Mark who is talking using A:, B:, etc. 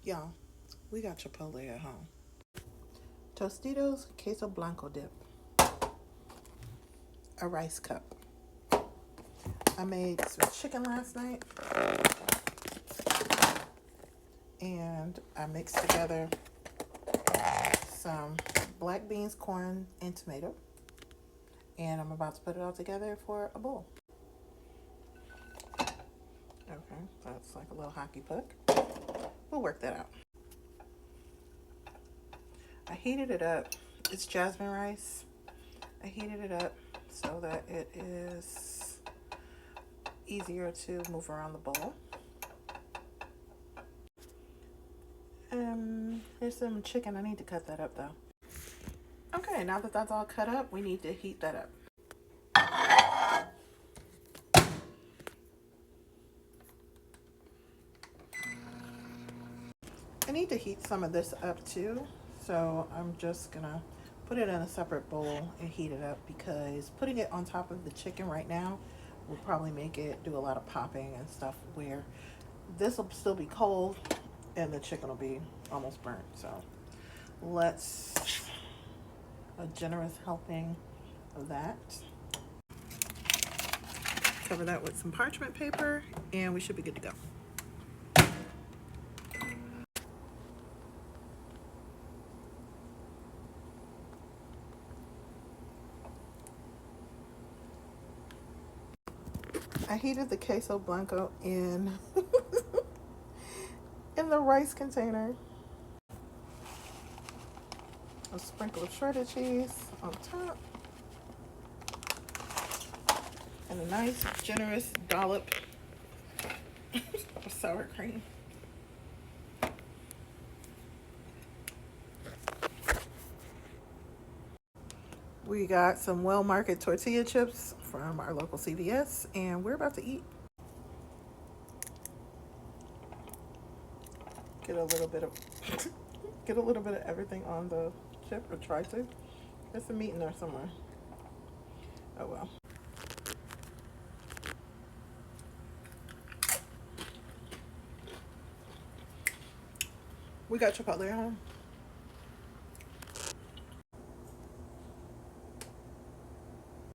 A: Y'all, we got Chipotle at home. Tostitos queso blanco dip. A rice cup. I made some chicken last night. And I mixed together some black beans, corn, and tomato. And I'm about to put it all together for a bowl. Okay, that's like a little hockey puck. We'll work that out. I heated it up. It's jasmine rice. I heated it up so that it is easier to move around the bowl. Here's some chicken. I need to cut that up though. Okay, now that that's all cut up, we need to heat that up. I need to heat some of this up too, so I'm just gonna put it in a separate bowl and heat it up, because putting it on top of the chicken right now will probably make it do a lot of popping and stuff, where this will still be cold and the chicken will be almost burnt. So let's a generous helping of that. Cover that with some parchment paper and we should be good to go. I heated the queso blanco in in the rice container. A sprinkle of shredded cheese on top. And a nice generous dollop of sour cream. We got some well-market tortilla chips from our local CVS, and we're about to eat. Get a little bit of get a little bit of everything on the chip, or try to. There's some meat in there somewhere. Oh well. We got Chipotle at home.